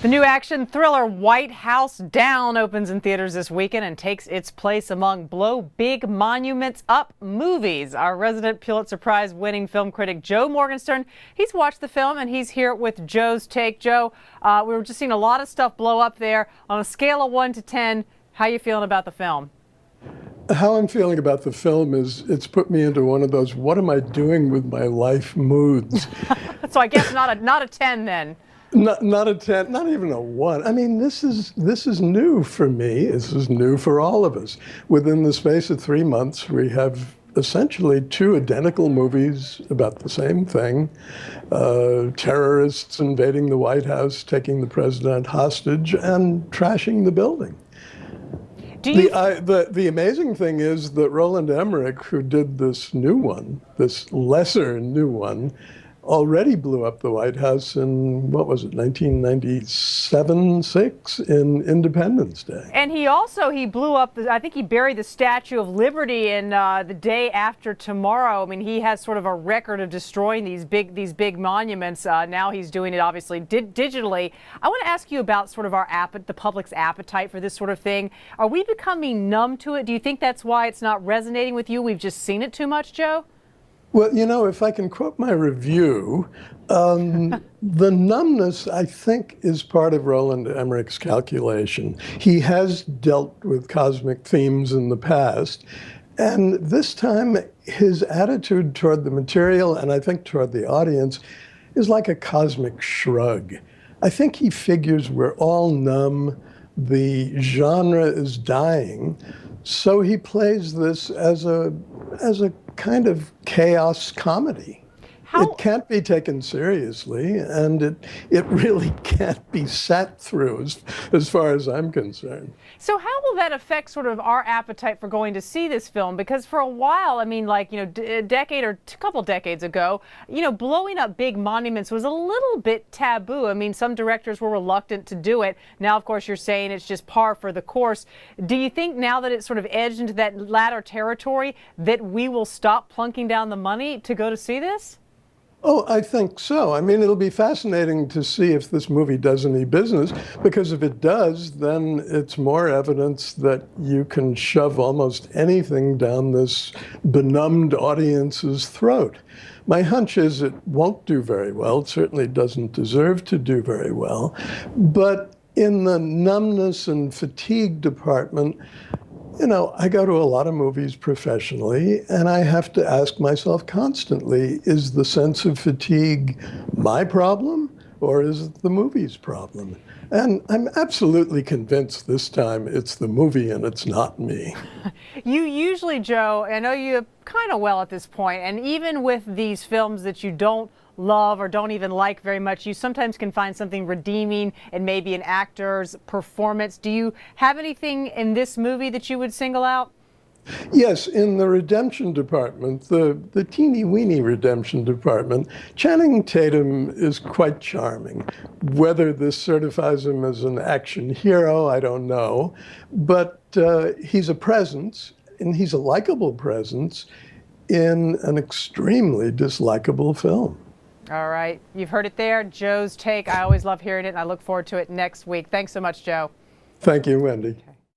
The new action thriller White House Down opens in theaters this weekend and takes its place among Blow Big Monuments Up movies. Our resident Pulitzer Prize winning film critic Joe Morgenstern, he's watched the film and he's here with Joe's take. Joe, we were just seeing a lot of stuff blow up there. On a scale of 1 to 10, how are you feeling about the film? How I'm feeling about the film is it's put me into one of those what am I doing with my life moods. So I guess not a 10 then. Not a 10, not even a 1. I mean, this is new for me. This is new for all of us. Within the space of 3 months, we have essentially 2 identical movies about the same thing. Terrorists invading the White House, taking the president hostage, and trashing the building. The amazing thing is that Roland Emmerich, who did this new one, this lesser new one, already blew up the White House in, what was it, 1997, 6, in Independence Day. And he blew up, I think he buried the Statue of Liberty in the day after tomorrow. I mean, he has sort of a record of destroying these big monuments. Now he's doing it, obviously, digitally. I want to ask you about sort of the public's appetite for this sort of thing. Are we becoming numb to it? Do you think that's why it's not resonating with you? We've just seen it too much, Joe? Well, you know, if I can quote my review, the numbness, I think, is part of Roland Emmerich's calculation. He has dealt with cosmic themes in the past, and this time his attitude toward the material, and I think toward the audience, is like a cosmic shrug. I think he figures we're all numb, the genre is dying, so he plays this as a kind of chaos comedy. It can't be taken seriously, and it really can't be sat through as far as I'm concerned. So how will that affect sort of our appetite for going to see this film? Because for a while, I mean, like, a decade or a couple decades ago, blowing up big monuments was a little bit taboo. I mean, some directors were reluctant to do it. Now, of course, you're saying it's just par for the course. Do you think now that it's sort of edged into that latter territory that we will stop plunking down the money to go to see this? Oh, I think so. I mean, it'll be fascinating to see if this movie does any business, because if it does, then it's more evidence that you can shove almost anything down this benumbed audience's throat. My hunch is it won't do very well. It certainly doesn't deserve to do very well. But in the numbness and fatigue department, I go to a lot of movies professionally, and I have to ask myself constantly, is the sense of fatigue my problem, or is it the movie's problem? And I'm absolutely convinced this time it's the movie and it's not me. You usually, Joe, I know you kind of well at this point, and even with these films that you don't love or don't even like very much, you sometimes can find something redeeming in maybe an actor's performance. Do you have anything in this movie that you would single out? Yes, in the redemption department, the teeny-weeny redemption department, Channing Tatum is quite charming. Whether this certifies him as an action hero, I don't know. But he's a presence, and he's a likable presence in an extremely dislikable film. All right. You've heard it there. Joe's take. I always love hearing it, and I look forward to it next week. Thanks so much, Joe. Thank you, Wendy. Okay.